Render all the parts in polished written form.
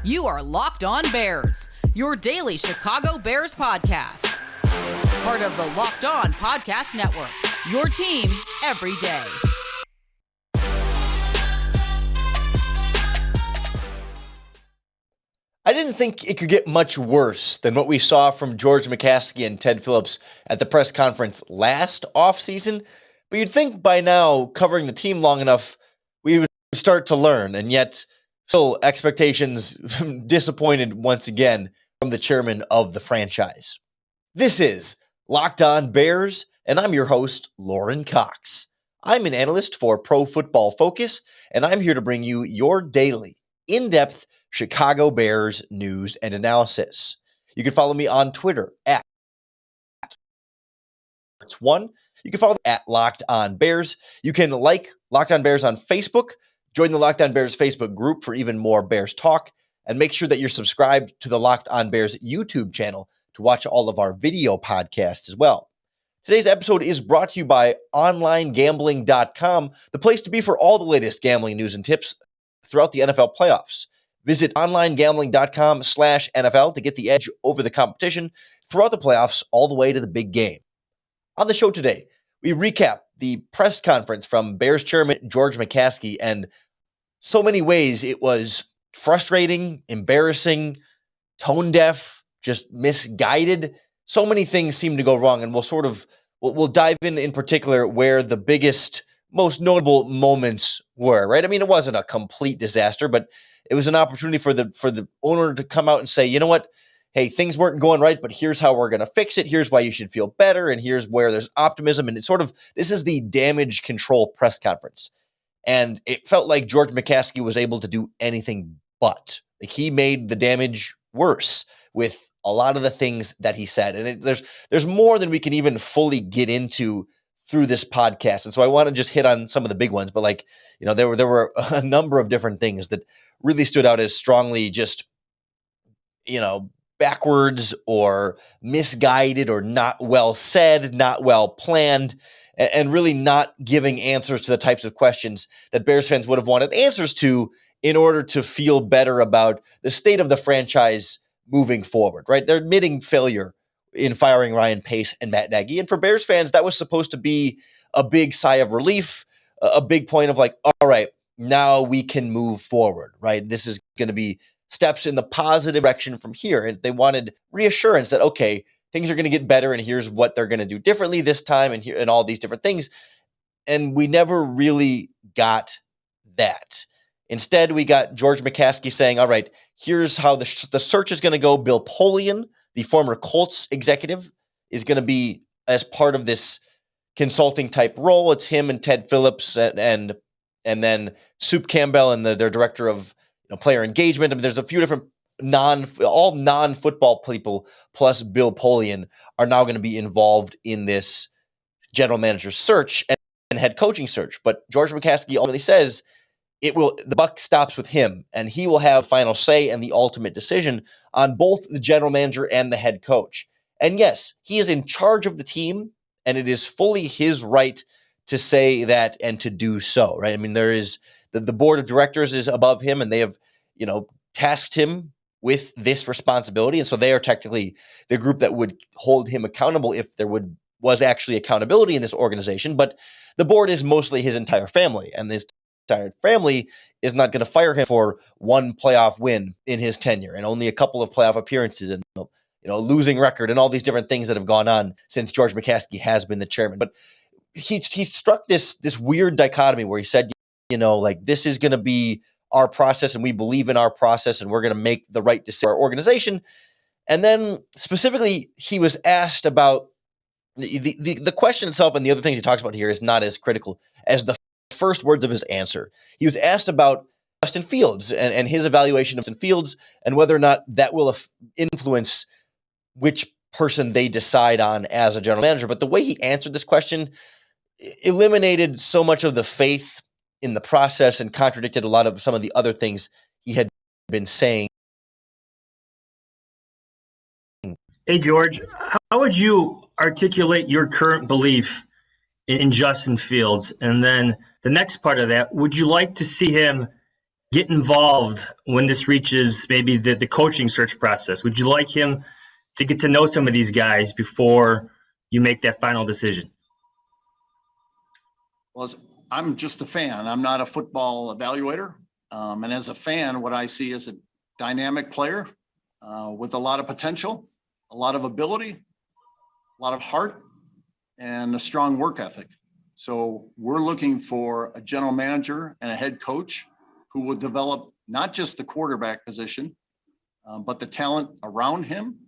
You are Locked On Bears, your daily Chicago Bears podcast. Part of the Locked On Podcast Network, your team every day. I didn't think it could get much worse than what we saw from George McCaskey and Ted Phillips at the press conference last offseason, but you'd think by now, covering the team long enough, we would start to learn, and yet still expectations disappointed once again from the chairman of the franchise. This is Locked On Bears, and I'm your host, Olin Kreutz. I'm an analyst for Pro Football Focus, and I'm here to bring you your daily, in-depth Chicago Bears news and analysis. You can follow me on Twitter at @1. You can follow at Locked On Bears. You can like Locked On Bears on Facebook. Join the Locked On Bears Facebook group for even more Bears talk. And make sure that you're subscribed to the Locked On Bears YouTube channel to watch all of our video podcasts as well. Today's episode is brought to you by OnlineGambling.com, the place to be for all the latest gambling news and tips throughout the NFL playoffs. Visit OnlineGambling.com/NFL to get the edge over the competition throughout the playoffs all the way to the big game. On the show today, we recap the press conference from Bears chairman George McCaskey, and so many ways it was frustrating, embarrassing, tone deaf, just misguided. So many things seem to go wrong, and we'll dive in particular where the biggest, most notable moments were, right? I mean, it wasn't a complete disaster, but it was an opportunity for the owner to come out and say, you know what? Hey, things weren't going right, but here's how we're going to fix it. Here's why you should feel better, and here's where there's optimism. And this is the damage control press conference. And it felt like George McCaskey was able to do anything but. Like, he made the damage worse with a lot of the things that he said. And there's more than we can even fully get into through this podcast. And so I want to just hit on some of the big ones, but there were a number of different things that really stood out as strongly just, backwards or misguided or not well said, not well planned, and really not giving answers to the types of questions that Bears fans would have wanted answers to in order to feel better about the state of the franchise moving forward, right? They're admitting failure in firing Ryan Pace and Matt Nagy. And for Bears fans, that was supposed to be a big sigh of relief, a big point of like, all right, now we can move forward, right? This is going to be steps in the positive direction from here. And they wanted reassurance that, okay, things are going to get better and here's what they're going to do differently this time and all these different things. And we never really got that. Instead, we got George McCaskey saying, all right, here's how the search is going to go. Bill Polian, the former Colts executive, is going to be as part of this consulting type role. It's him and Ted Phillips and then Soup Campbell and their director of player engagement. I mean, there's a few different non-football people plus Bill Polian are now going to be involved in this general manager search and head coaching search. But George McCaskey ultimately says the buck stops with him, and he will have final say and the ultimate decision on both the general manager and the head coach. And yes, he is in charge of the team, and it is fully his right to say that and to do so, right? I mean, there is the board of directors is above him, and they have, tasked him with this responsibility. And so they are technically the group that would hold him accountable if there was actually accountability in this organization. But the board is mostly his entire family, and this entire family is not going to fire him for one playoff win in his tenure and only a couple of playoff appearances and losing record and all these different things that have gone on since George McCaskey has been the chairman. But he struck this weird dichotomy where he said, this is going to be our process and we believe in our process and we're going to make the right decision for our organization. And then specifically, he was asked about the question itself, and the other things he talks about here is not as critical as the first words of his answer. He was asked about Justin Fields and his evaluation of Justin Fields and whether or not that will influence which person they decide on as a general manager. But the way he answered this question eliminated so much of the faith in the process and contradicted a lot of some of the other things he had been saying. Hey, George, how would you articulate your current belief in Justin Fields? And then the next part of that, would you like to see him get involved when this reaches maybe the coaching search process? Would you like him to get to know some of these guys before you make that final decision? Well, I'm just a fan. I'm not a football evaluator. And as a fan, what I see is a dynamic player with a lot of potential, a lot of ability, a lot of heart, and a strong work ethic. So we're looking for a general manager and a head coach who will develop not just the quarterback position, but the talent around him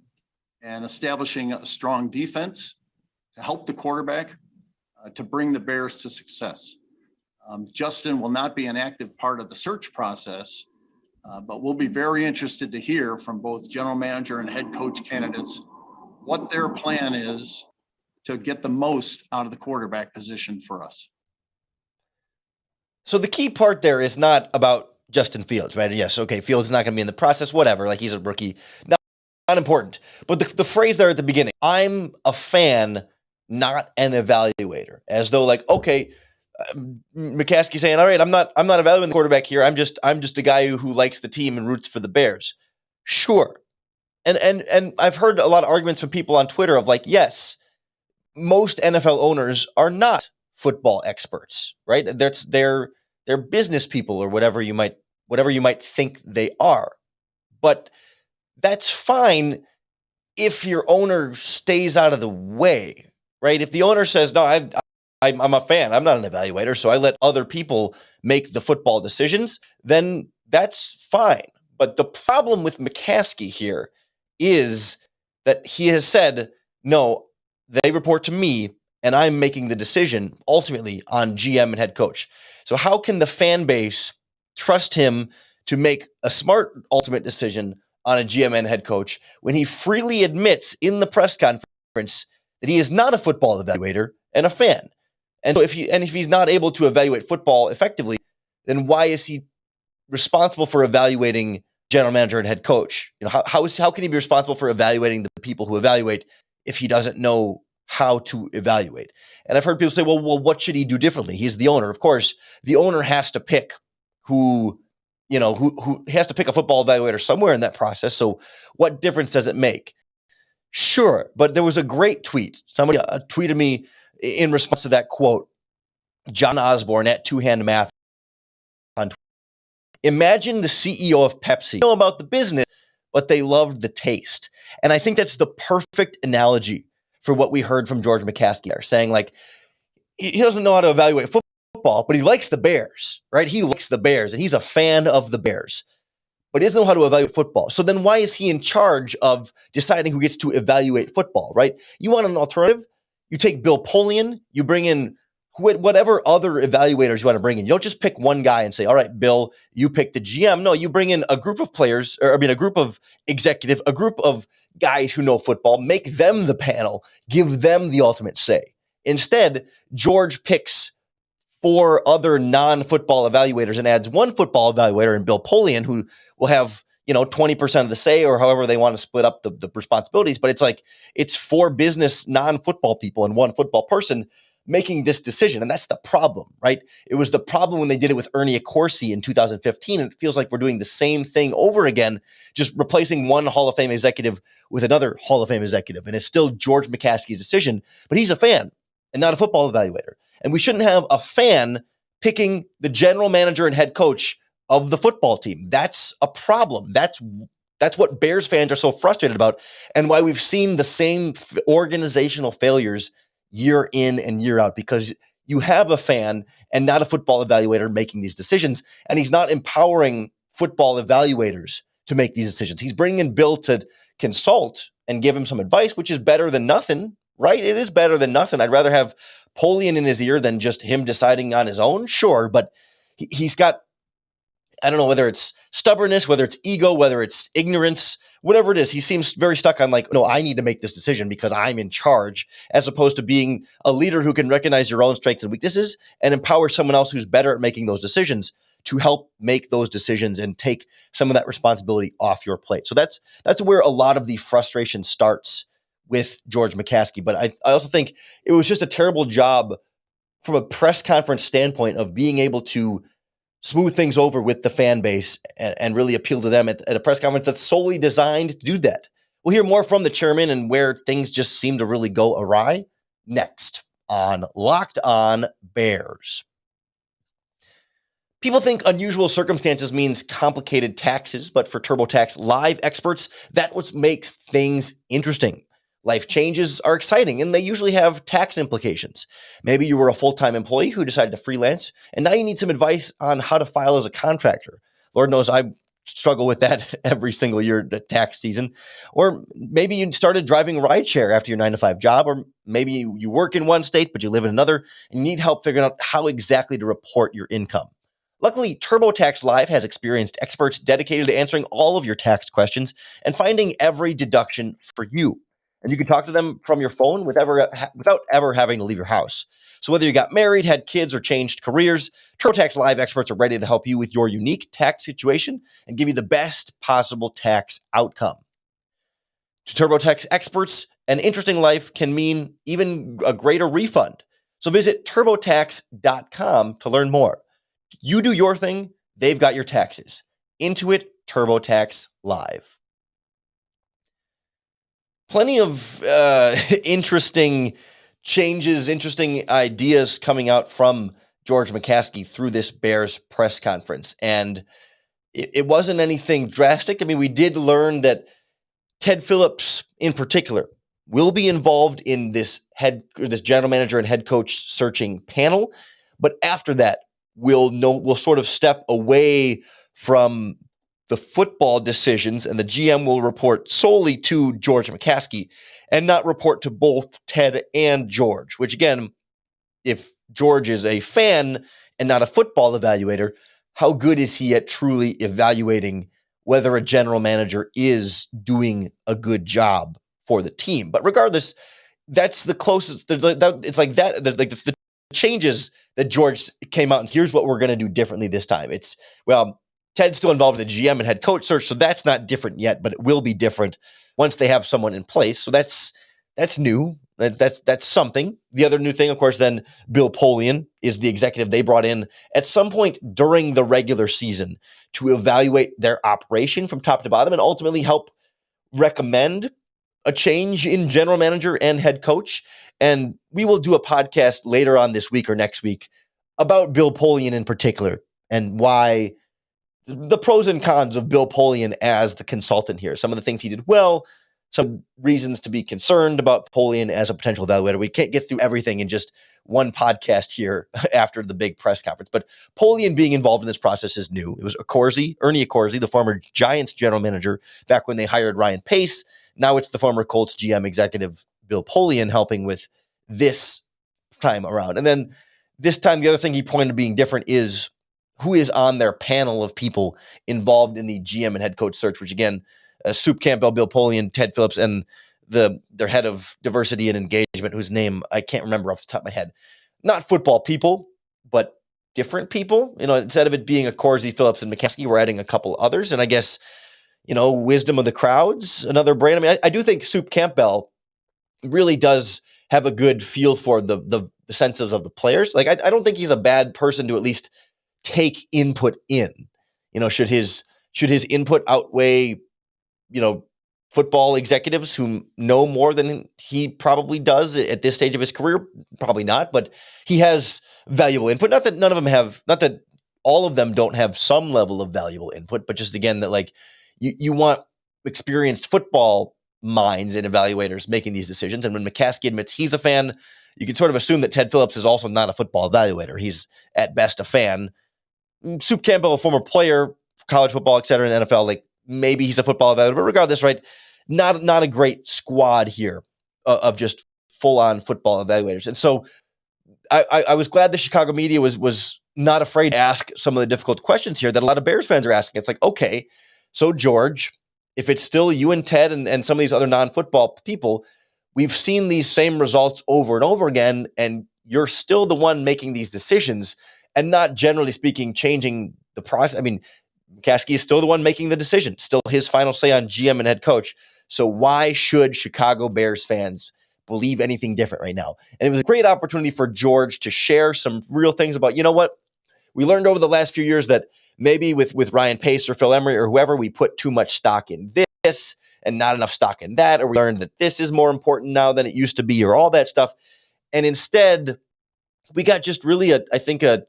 and establishing a strong defense to help the quarterback to bring the Bears to success. Justin will not be an active part of the search process, but we'll be very interested to hear from both general manager and head coach candidates what their plan is to get the most out of the quarterback position for us. So the key part there is not about Justin Fields, right? Yes, okay, Fields is not going to be in the process, whatever, like he's a rookie. Not important. But the phrase there at the beginning, I'm a fan, not an evaluator, as though like, okay, McCaskey saying, all right, I'm not evaluating the quarterback here. I'm just a guy who likes the team and roots for the Bears. Sure. And I've heard a lot of arguments from people on Twitter of like, yes, most NFL owners are not football experts, right? They're business people or whatever you might think they are. But that's fine if your owner stays out of the way, right? If the owner says, no, I'm a fan, I'm not an evaluator, so I let other people make the football decisions, then that's fine. But the problem with McCaskey here is that he has said, no, they report to me and I'm making the decision ultimately on GM and head coach. So how can the fan base trust him to make a smart ultimate decision on a GM and head coach when he freely admits in the press conference that he is not a football evaluator and a fan? And so if he's not able to evaluate football effectively, then why is he responsible for evaluating general manager and head coach? You know, how can he be responsible for evaluating the people who evaluate if he doesn't know how to evaluate? And I've heard people say, well, what should he do differently? He's the owner. Of course, the owner has to pick who has to pick a football evaluator somewhere in that process. So what difference does it make? Sure. But there was a great tweet. Somebody tweeted me in response to that quote, John Osborne at Two Hand Math on Twitter. Imagine the CEO of Pepsi. They know about the business, but they loved the taste. And I think that's the perfect analogy for what we heard from George McCaskey there, saying like, he doesn't know how to evaluate football, but he likes the Bears, right? He likes the Bears and he's a fan of the Bears, but he doesn't know how to evaluate football. So then why is he in charge of deciding who gets to evaluate football, right? You want an alternative? You take Bill Polian, you bring in whatever other evaluators you want to bring in. You don't just pick one guy and say, all right, Bill, you pick the GM. No, you bring in a group of players, a group of executive, a group of guys who know football, make them the panel, give them the ultimate say. Instead, George picks 4 other non-football evaluators and adds 1 football evaluator in Bill Polian, who will have 20% of the say or however they want to split up the responsibilities. But it's like it's 4 business non-football people and 1 football person making this decision. And that's the problem, right? It was the problem when they did it with Ernie Accorsi in 2015. And it feels like we're doing the same thing over again, just replacing one Hall of Fame executive with another Hall of Fame executive. And it's still George McCaskey's decision, but he's a fan and not a football evaluator. And we shouldn't have a fan picking the general manager and head coach of the football team. That's a problem. That's what Bears fans are so frustrated about and why we've seen the same organizational failures year in and year out, because you have a fan and not a football evaluator making these decisions. And he's not empowering football evaluators to make these decisions. He's bringing in Bill to consult and give him some advice, which is better than nothing, right? It is better than nothing. I'd rather have Polian in his ear than just him deciding on his own. Sure. But he's got, I don't know whether it's stubbornness, whether it's ego, whether it's ignorance, whatever it is. He seems very stuck on like, no, I need to make this decision because I'm in charge, as opposed to being a leader who can recognize your own strengths and weaknesses and empower someone else who's better at making those decisions to help make those decisions and take some of that responsibility off your plate. So that's where a lot of the frustration starts with George McCaskey. But I also think it was just a terrible job from a press conference standpoint of being able to smooth things over with the fan base and really appeal to them at a press conference that's solely designed to do that. We'll hear more from the chairman and where things just seem to really go awry next on Locked On Bears. People think unusual circumstances means complicated taxes, but for TurboTax Live experts, that's what makes things interesting. Life changes are exciting, and they usually have tax implications. Maybe you were a full-time employee who decided to freelance, and now you need some advice on how to file as a contractor. Lord knows I struggle with that every single year tax season. Or maybe you started driving rideshare after your 9-to-5 job, or maybe you work in one state, but you live in another, and you need help figuring out how exactly to report your income. Luckily, TurboTax Live has experienced experts dedicated to answering all of your tax questions and finding every deduction for you. And you can talk to them from your phone without ever having to leave your house. So whether you got married, had kids, or changed careers, TurboTax Live experts are ready to help you with your unique tax situation and give you the best possible tax outcome. To TurboTax experts, an interesting life can mean even a greater refund. So visit TurboTax.com to learn more. You do your thing, they've got your taxes. Intuit TurboTax Live. Plenty of interesting changes, interesting ideas coming out from George McCaskey through this Bears press conference. And it wasn't anything drastic. I mean, we did learn that Ted Phillips in particular will be involved in this general manager and head coach searching panel. But after that, we'll sort of step away from the football decisions, and the GM will report solely to George McCaskey and not report to both Ted and George, which again, if George is a fan and not a football evaluator, how good is he at truly evaluating whether a general manager is doing a good job for the team? But regardless, that's the closest. It's like that. The changes that George came out and here's what we're going to do differently this time. Ted's still involved in the GM and head coach search, so that's not different yet, but it will be different once they have someone in place. So that's new. That's something. The other new thing, of course, then Bill Polian is the executive they brought in at some point during the regular season to evaluate their operation from top to bottom and ultimately help recommend a change in general manager and head coach. And we will do a podcast later on this week or next week about Bill Polian in particular and why the pros and cons of Bill Polian as the consultant here. Some of the things he did well, some reasons to be concerned about Polian as a potential evaluator. We can't get through everything in just one podcast here after the big press conference. But Polian being involved in this process is new. It was Ernie Accorsi, the former Giants general manager, back when they hired Ryan Pace. Now it's the former Colts GM executive Bill Polian helping with this time around. And then this time, the other thing he pointed to being different is who is on their panel of people involved in the GM and head coach search, which again, Soup Campbell, Bill Polian, Ted Phillips, and their head of diversity and engagement, whose name I can't remember off the top of my head. Not football people, but different people. Instead of it being Accorsi, Phillips, and McCaskey, we're adding a couple others. And I guess, wisdom of the crowds, another brand. I mean, I do think Soup Campbell really does have a good feel for the senses of the players. Like, I don't think he's a bad person to at least take input in. Should his input outweigh, football executives who know more than he probably does at this stage of his career? Probably not, but he has valuable input. Not that all of them don't have some level of valuable input, but just again, that like you want experienced football minds and evaluators making these decisions. And when McCaskey admits he's a fan, you can sort of assume that Ted Phillips is also not a football evaluator. He's at best a fan. Soup Campbell, a former player, college football, et cetera, in the NFL, like maybe he's a football evaluator, but regardless, right? Not a great squad here of just full-on football evaluators. And so I was glad the Chicago media was not afraid to ask some of the difficult questions here that a lot of Bears fans are asking. It's like, okay, so George, if it's still you and Ted and some of these other non-football people, we've seen these same results over and over again, and you're still the one making these decisions and not, generally speaking, changing the process. I mean, McCaskey is still the one making the decision, still his final say on GM and head coach. So why should Chicago Bears fans believe anything different right now? And it was a great opportunity for George to share some real things about, We learned over the last few years that maybe with Ryan Pace or Phil Emery or whoever, we put too much stock in this and not enough stock in that, or we learned that this is more important now than it used to be, or all that stuff. And instead, we got just really, I think, a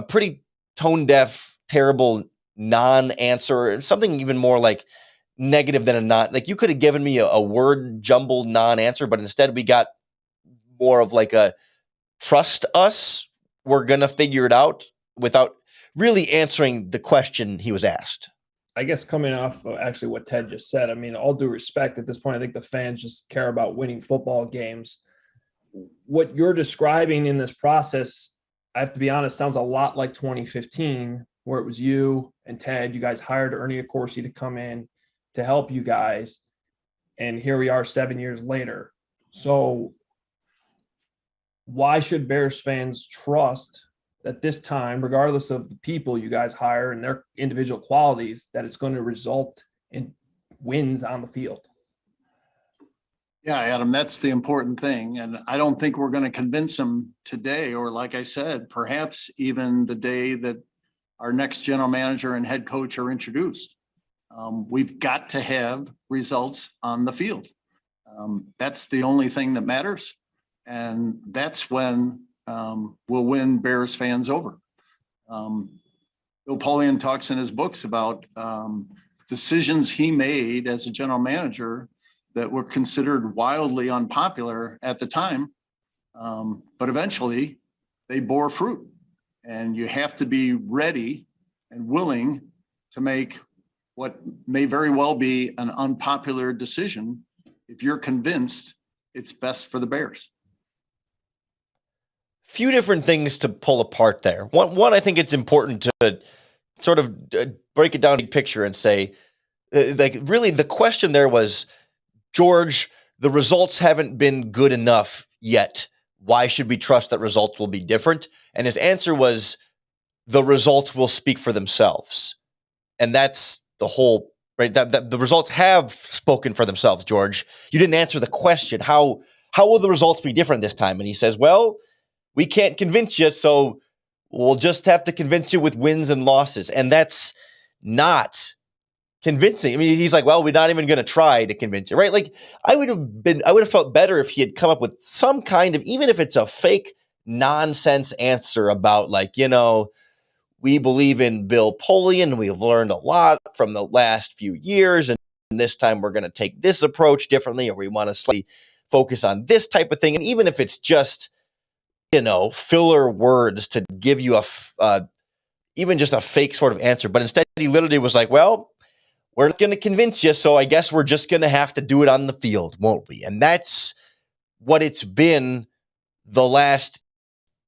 pretty tone-deaf, terrible non-answer, something even more like negative than a non. Like, you could have given me a word jumbled non-answer, but instead we got more of like a trust us, we're going to figure it out, without really answering the question he was asked. I guess coming off of actually what Ted just said, I mean, all due respect, at this point, I think the fans just care about winning football games. What you're describing in this process, I have to be honest, sounds a lot like 2015, where it was you and Ted. You guys hired Ernie Accorsi to come in to help you guys. And here we are 7 years later. So why should Bears fans trust that this time, regardless of the people you guys hire and their individual qualities, that it's going to result in wins on the field? Yeah, Adam, that's the important thing. And I don't think we're going to convince them today, or like I said, perhaps even the day that our next general manager and head coach are introduced. We've got to have results on the field. That's the only thing that matters. And that's when we'll win Bears fans over. Bill Polian talks in his books about decisions he made as a general manager that were considered wildly unpopular at the time, but eventually they bore fruit. And you have to be ready and willing to make what may very well be an unpopular decision if you're convinced it's best for the Bears. Few different things to pull apart there. One, I think it's important to sort of break it down big picture and say, like, really the question there was, George, the results haven't been good enough yet. Why should we trust that results will be different? And his answer was, the results will speak for themselves. And that's the whole, right? That the results have spoken for themselves, George. You didn't answer the question. How will the results be different this time? And he says, well, we can't convince you, so we'll just have to convince you with wins and losses. And that's not convincing. I mean, he's like, well, we're not even going to try to convince you, right? Like, I would have felt better if he had come up with some kind of, even if it's a fake nonsense answer about, like, we believe in Bill Polian. We've learned a lot from the last few years, and this time we're going to take this approach differently, or we want to slightly focus on this type of thing. And even if it's just, filler words to give you even just a fake sort of answer, but instead he literally was like, well, we're not going to convince you, so I guess we're just going to have to do it on the field, won't we? And that's what it's been the last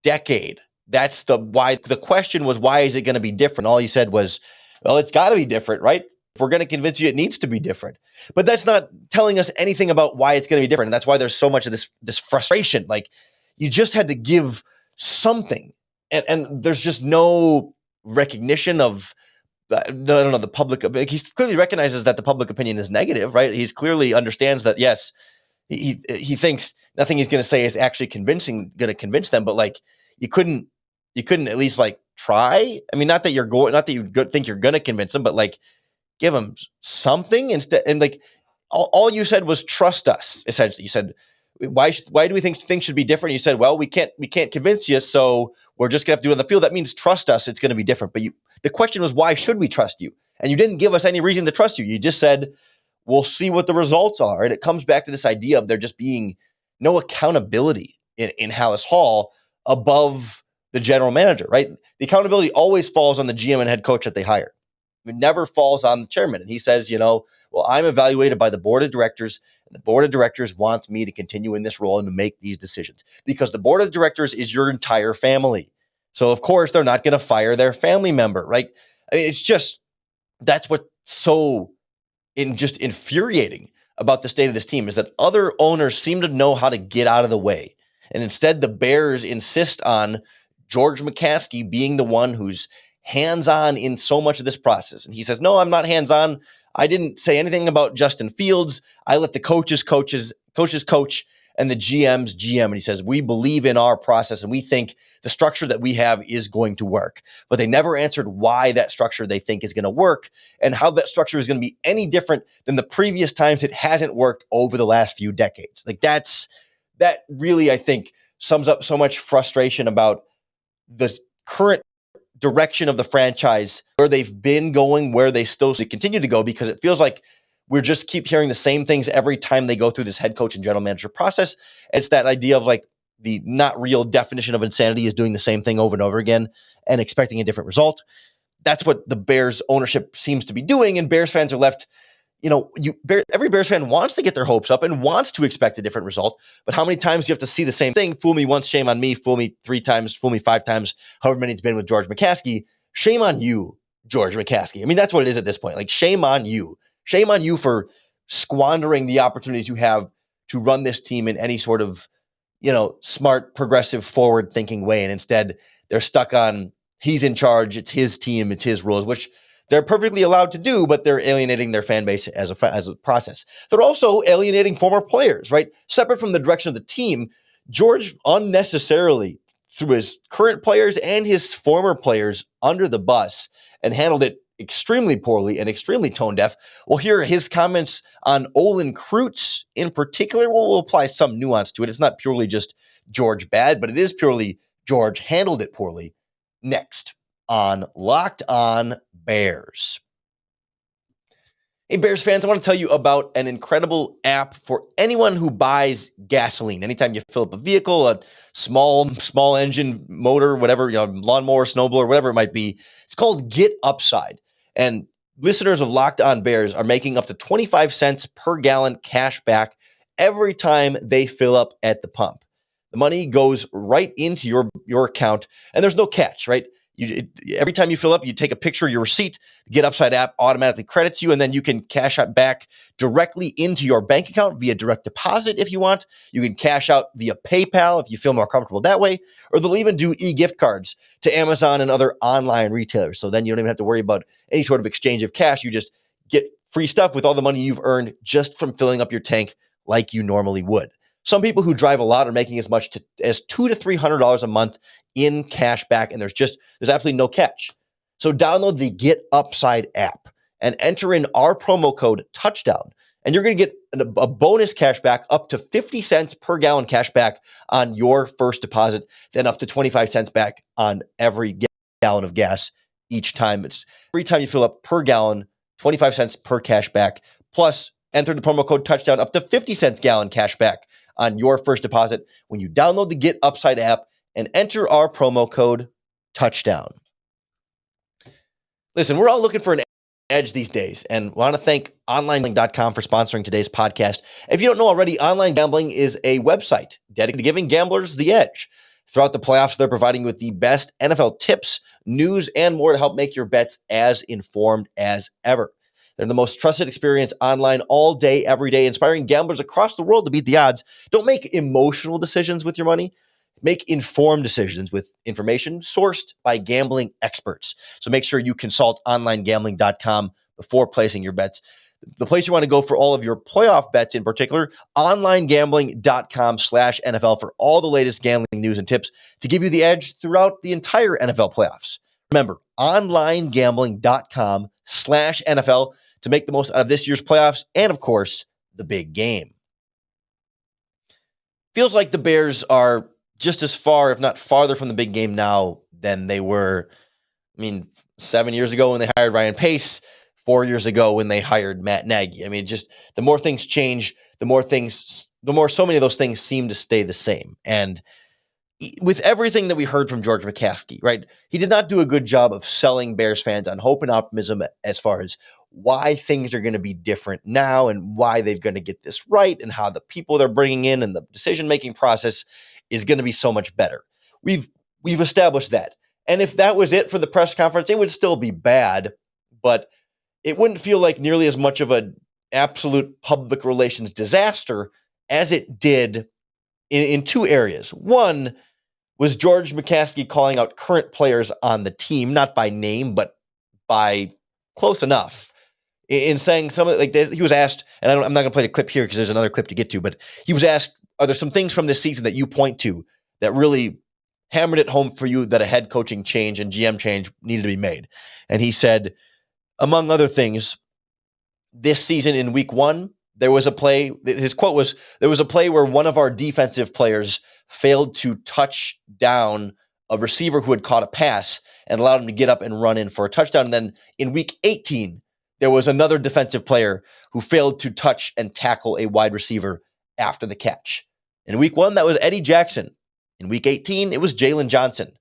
decade. That's why the question was, why is it going to be different? All you said was, well, it's got to be different, right? If we're going to convince you, it needs to be different. But that's not telling us anything about why it's going to be different. And that's why there's so much of this frustration. Like, you just had to give something. And there's just no recognition of, the public. He clearly recognizes that the public opinion is negative, right? He's clearly understands that, yes, he thinks nothing he's going to say is actually going to convince them. But, like, you couldn't at least, like, try. I mean, not that you think you're going to convince them, but, like, give them something instead. And, like, all you said was trust us. Essentially, you said, why do we think things should be different? You said, well, we can't convince you, so we're just gonna have to do it on the field. That means trust us. It's going to be different. But the question was, why should we trust you? And you didn't give us any reason to trust you. You just said, we'll see what the results are. And it comes back to this idea of there just being no accountability in Hallis Hall above the general manager, right? The accountability always falls on the GM and head coach that they hire. It never falls on the chairman. And he says, well, I'm evaluated by the board of directors, and the board of directors wants me to continue in this role and to make these decisions, because the board of directors is your entire family. So, of course, they're not going to fire their family member, right? I mean, it's just, that's what's so just infuriating about the state of this team, is that other owners seem to know how to get out of the way. And instead, the Bears insist on George McCaskey being the one who's hands-on in so much of this process. And he says, no, I'm not hands-on. I didn't say anything about Justin Fields. I let the coaches coach, and the GM's GM, and he says, we believe in our process and we think the structure that we have is going to work. But they never answered why that structure they think is going to work and how that structure is going to be any different than the previous times it hasn't worked over the last few decades. Like that really, I think, sums up so much frustration about the current direction of the franchise, where they've been going, where they still continue to go, because it feels like we just keep hearing the same things every time they go through this head coach and general manager process. It's that idea of like the not real definition of insanity is doing the same thing over and over again and expecting a different result. That's what the Bears ownership seems to be doing. And Bears fans are left, every Bears fan wants to get their hopes up and wants to expect a different result. But how many times do you have to see the same thing? Fool me once, shame on me. Fool me 3 times, fool me 5 times, however many it's been with George McCaskey. Shame on you, George McCaskey. I mean, that's what it is at this point. Like, shame on you. Shame on you for squandering the opportunities you have to run this team in any sort of, smart, progressive, forward-thinking way. And instead, they're stuck on he's in charge, it's his team, it's his rules, which they're perfectly allowed to do, but they're alienating their fan base as a process. They're also alienating former players, right? Separate from the direction of the team, George unnecessarily threw his current players and his former players under the bus and handled it extremely poorly and extremely tone deaf. We'll hear his comments on Olin Kreutz in particular. We'll apply some nuance to it. It's not purely just George bad, but it is purely George handled it poorly. Next on Locked On Bears. Hey, Bears fans, I want to tell you about an incredible app for anyone who buys gasoline. Anytime you fill up a vehicle, a small engine motor, whatever, lawnmower, snowblower, whatever it might be, it's called Get Upside. And listeners of Locked On Bears are making up to 25 cents per gallon cash back every time they fill up at the pump. The money goes right into your account, and there's no catch, right? Every time you fill up, you take a picture of your receipt. The Get Upside app automatically credits you, and then you can cash out back directly into your bank account via direct deposit if you want. You can cash out via PayPal if you feel more comfortable that way, or they'll even do e-gift cards to Amazon and other online retailers. So then you don't even have to worry about any sort of exchange of cash. You just get free stuff with all the money you've earned just from filling up your tank like you normally would. Some people who drive a lot are making as much as $200 to $300 a month in cash back, and there's absolutely no catch. So download the Get Upside app and enter in our promo code Touchdown, and you're going to get a bonus cash back up to 50 cents per gallon cash back on your first deposit, then up to 25 cents back on every gallon of gas each time. It's every time you fill up per gallon, 25 cents per cash back, plus enter the promo code Touchdown, up to 50 cents gallon cash back on your first deposit when you download the Get Upside app and enter our promo code Touchdown. Listen, we're all looking for an edge these days, and we want to thank OnlineGambling.com for sponsoring today's podcast. If you don't know already, Online Gambling is a website dedicated to giving gamblers the edge. Throughout the playoffs, they're providing you with the best NFL tips, news, and more to help make your bets as informed as ever. They're the most trusted experience online all day, every day, inspiring gamblers across the world to beat the odds. Don't make emotional decisions with your money. Make informed decisions with information sourced by gambling experts. So make sure you consult OnlineGambling.com before placing your bets. The place you want to go for all of your playoff bets in particular, OnlineGambling.com/NFL for all the latest gambling news and tips to give you the edge throughout the entire NFL playoffs. Remember, OnlineGambling.com/NFL to make the most out of this year's playoffs and, of course, the big game. Feels like the Bears are just as far, if not farther, from the big game now than they were, 7 years ago when they hired Ryan Pace, 4 years ago when they hired Matt Nagy. Just the more things change, the more so many of those things seem to stay the same. And with everything that we heard from George McCaskey, right, he did not do a good job of selling Bears fans on hope and optimism as far as why things are going to be different now and why they're going to get this right and how the people they're bringing in and the decision-making process is going to be so much better. We've established that. And if that was it for the press conference, it would still be bad, but it wouldn't feel like nearly as much of an absolute public relations disaster as it did in two areas. One was George McCaskey calling out current players on the team, not by name, but by close enough, in saying some of like this. He was asked, and I'm not going to play the clip here because there's another clip to get to, but he was asked are there some things from this season that you point to that really hammered it home for you that a head coaching change and GM change needed to be made? And he said, among other things, this season in week 1, there was a play. His quote was, there was a play where one of our defensive players failed to touch down a receiver who had caught a pass and allowed him to get up and run in for a touchdown. And then in week 18, there was another defensive player who failed to touch and tackle a wide receiver after the catch. In week 1, that was Eddie Jackson. In week 18, it was Jalen Johnson.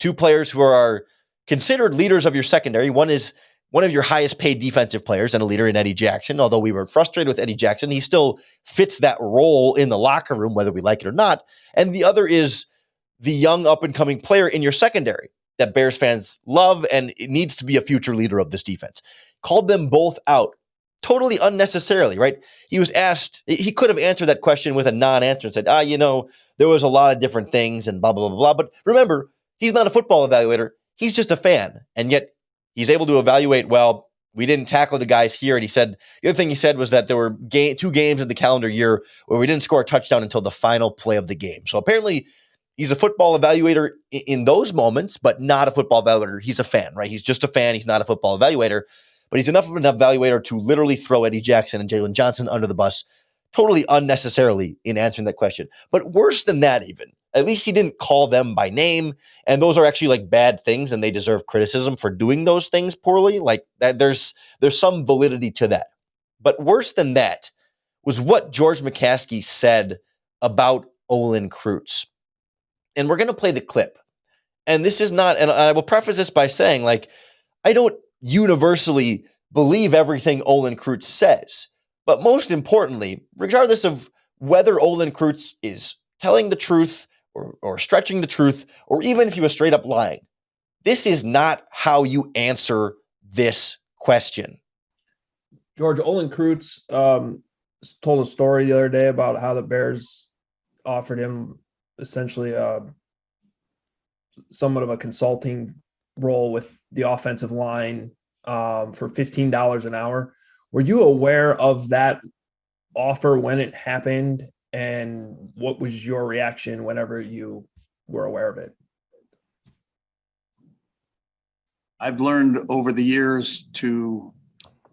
2 players who are considered leaders of your secondary. One is one of your highest paid defensive players and a leader in Eddie Jackson. Although we were frustrated with Eddie Jackson, he still fits that role in the locker room, whether we like it or not. And the other is the young up-and-coming player in your secondary that Bears fans love, and it needs to be a future leader of this defense. Called them both out totally unnecessarily, right? He was asked, he could have answered that question with a non-answer and said, there was a lot of different things and blah, blah, blah, blah. But remember, he's not a football evaluator. He's just a fan. And yet he's able to evaluate, well, we didn't tackle the guys here. And he said, the other thing he said was that there were 2 games in the calendar year where we didn't score a touchdown until the final play of the game. So apparently he's a football evaluator in those moments, but not a football evaluator. He's a fan, right? He's just a fan. He's not a football evaluator, but he's enough of an evaluator to literally throw Eddie Jackson and Jalen Johnson under the bus totally unnecessarily in answering that question. But worse than that even, at least he didn't call them by name. And those are actually like bad things, and they deserve criticism for doing those things poorly. Like that, there's some validity to that. But worse than that was what George McCaskey said about Olin Kreutz. And we're going to play the clip. And this is not, and I will preface this by saying, like, I don't universally believe everything Olin Kreutz says. But most importantly, regardless of whether Olin Kreutz is telling the truth or stretching the truth, or even if he was straight up lying, this is not how you answer this question. George, Olin Kreutz told a story the other day about how the Bears offered him essentially somewhat of a consulting role with the offensive line for $15 an hour. Were you aware of that offer when it happened, and what was your reaction whenever you were aware of it? I've learned over the years to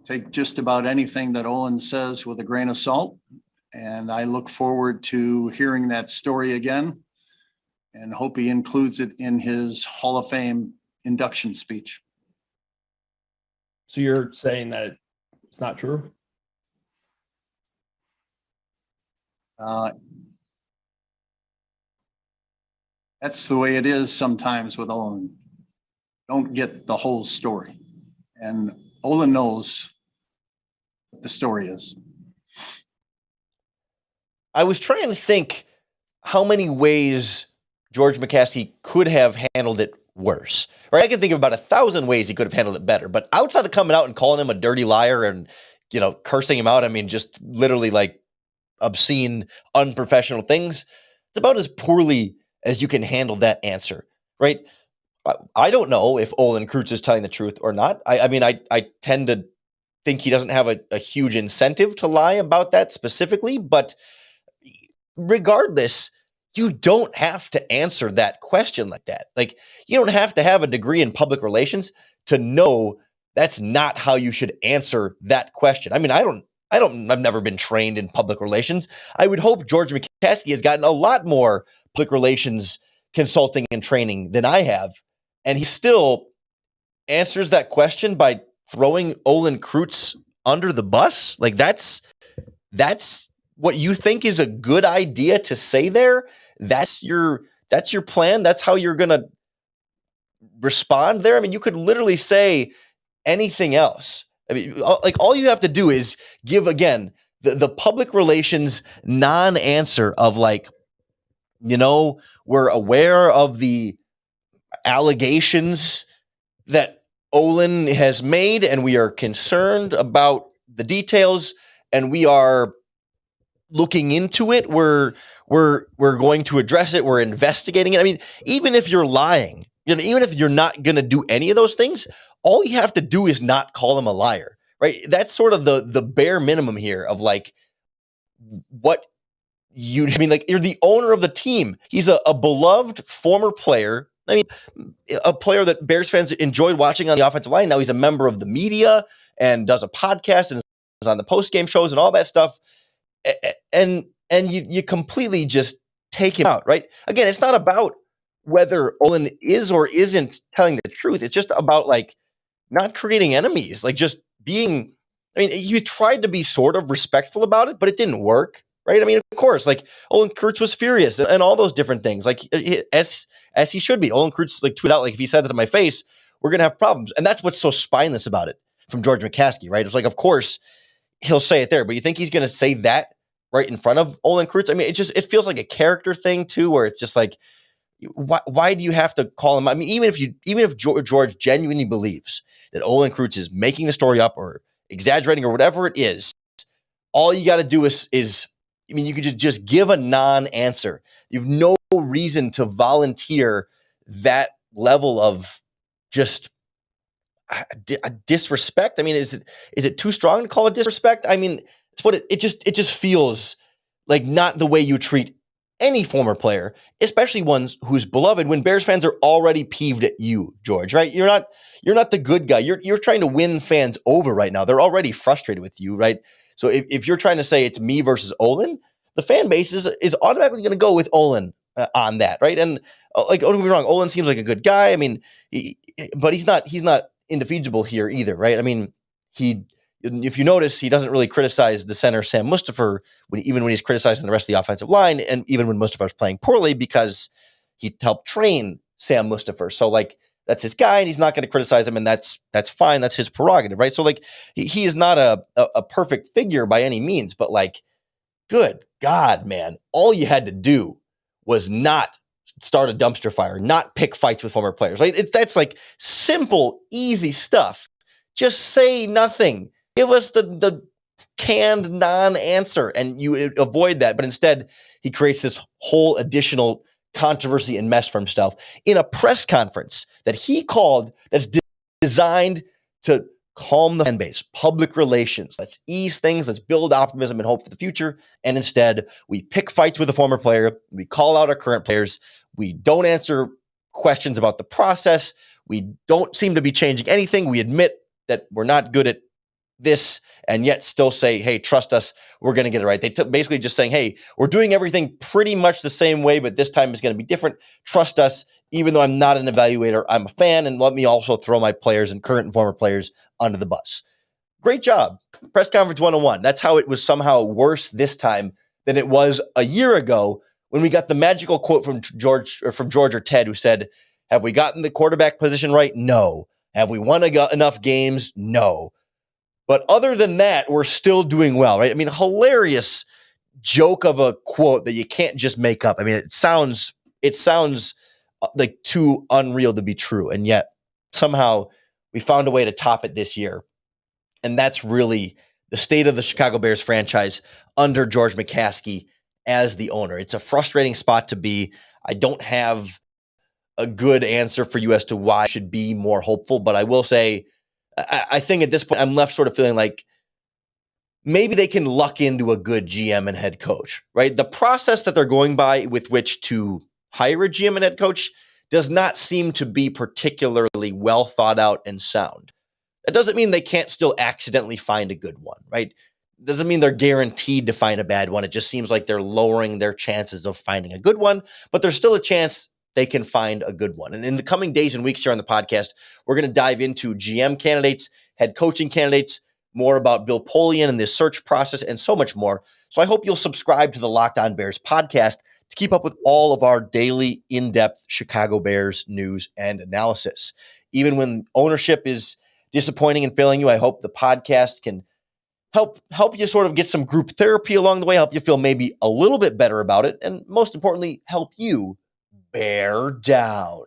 take just about anything that Olin says with a grain of salt, and I look forward to hearing that story again and hope he includes it in his Hall of Fame induction speech. So you're saying that it's not true? That's the way it is sometimes with Olin. Don't get the whole story. And Olin knows what the story is. I was trying to think how many ways George McCaskey could have handled it worse. Right? I can think of about 1,000 ways he could have handled it better. But outside of coming out and calling him a dirty liar and, cursing him out, I mean, just literally like obscene, unprofessional things, it's about as poorly as you can handle that answer, right? I don't know if Olin Kreutz is telling the truth or not. I tend to think he doesn't have a huge incentive to lie about that specifically, but regardless, you don't have to answer that question like that. Like, you don't have to have a degree in public relations to know that's not how you should answer that question. I mean, I've never been trained in public relations. I would hope George McCaskey has gotten a lot more public relations consulting and training than I have. And he still answers that question by throwing Olin Kreutz under the bus. Like that's what you think is a good idea to say there. That's your plan. That's how you're going to respond there. I mean, you could literally say anything else. I mean, like all you have to do is give, again, the public relations non-answer of like, we're aware of the allegations that Olin has made, and we are concerned about the details, and we are looking into it. We're going to address it. We're investigating it. I mean, even if you're lying, even if you're not going to do any of those things, all you have to do is not call him a liar, right? That's sort of the bare minimum here of like what you're the owner of the team. He's a beloved former player. I mean, a player that Bears fans enjoyed watching on the offensive line. Now he's a member of the media and does a podcast and is on the post-game shows and all that stuff. And you completely just take him out, right? Again, it's not about whether Olin is or isn't telling the truth. It's just about like not creating enemies, like just being. I mean, you tried to be sort of respectful about it, but it didn't work, right? I mean, of course, like Olin Kreutz was furious and all those different things, like as he should be. Olin Kreutz like tweeted out, like, if he said that to my face, we're gonna have problems, and that's what's so spineless about it from George McCaskey, right? It's like, of course he'll say it there, but you think he's gonna say that right in front of Olin Kreutz? I mean, it feels like a character thing too, where it's just like, why do you have to call him? I mean, even if George genuinely believes that Olin Kreutz is making the story up or exaggerating or whatever it is, all you got to do is I mean, you could just give a non-answer. You have no reason to volunteer that level of just disrespect. I mean, is it too strong to call it disrespect? I mean, it's what it just feels like, not the way you treat any former player, especially ones who's beloved, when Bears fans are already peeved at you, George, right? You're not the good guy. You're trying to win fans over right now. They're already frustrated with you, right? So if you're trying to say it's me versus Olin, the fan base is automatically going to go with Olin on that, right? And like, don't get me wrong, Olin seems like a good guy. I mean, but he's not indefeasible here either, right? I mean, if you notice, he doesn't really criticize the center, Sam Mustipher, even when he's criticizing the rest of the offensive line, and even when Mustipher's playing poorly, because he helped train Sam Mustipher. So like, that's his guy, and he's not going to criticize him, and that's fine. That's his prerogative, right? So like, he is not a perfect figure by any means, but like, good God, man, all you had to do was not start a dumpster fire, not pick fights with former players. Like, that's like simple, easy stuff. Just say nothing. Give us the canned non-answer, and you avoid that. But instead, he creates this whole additional controversy and mess for himself in a press conference that he called, that's designed to calm the fan base, public relations. Let's ease things. Let's build optimism and hope for the future. And instead, we pick fights with a former player. We call out our current players. We don't answer questions about the process. We don't seem to be changing anything. We admit that we're not good at this, and yet still say, hey, trust us, we're going to get it right. They basically just saying, hey, we're doing everything pretty much the same way, but this time is going to be different. Trust us, even though I'm not an evaluator, I'm a fan, and let me also throw my players and current and former players under the bus. Great job. Press conference 101. That's how it was somehow worse this time than it was a year ago when we got the magical quote from George or Ted, who said, have we gotten the quarterback position right? No. Have we won enough games? No. But other than that, we're still doing well, right? I mean, hilarious joke of a quote that you can't just make up. I mean, it sounds like too unreal to be true. And yet somehow we found a way to top it this year. And that's really the state of the Chicago Bears franchise under George McCaskey as the owner. It's a frustrating spot to be. I don't have a good answer for you as to why I should be more hopeful, but I will say, I think at this point, I'm left sort of feeling like maybe they can luck into a good GM and head coach, right? The process that they're going by with which to hire a GM and head coach does not seem to be particularly well thought out and sound. That doesn't mean they can't still accidentally find a good one, right? Doesn't mean they're guaranteed to find a bad one. It just seems like they're lowering their chances of finding a good one, but there's still a chance they can find a good one. And in the coming days and weeks here on the podcast, we're going to dive into GM candidates, head coaching candidates, more about Bill Polian and this search process, and so much more. So I hope you'll subscribe to the Locked On Bears podcast to keep up with all of our daily in-depth Chicago Bears news and analysis. Even when ownership is disappointing and failing you, I hope the podcast can help you sort of get some group therapy along the way, help you feel maybe a little bit better about it, and most importantly, help you bear down.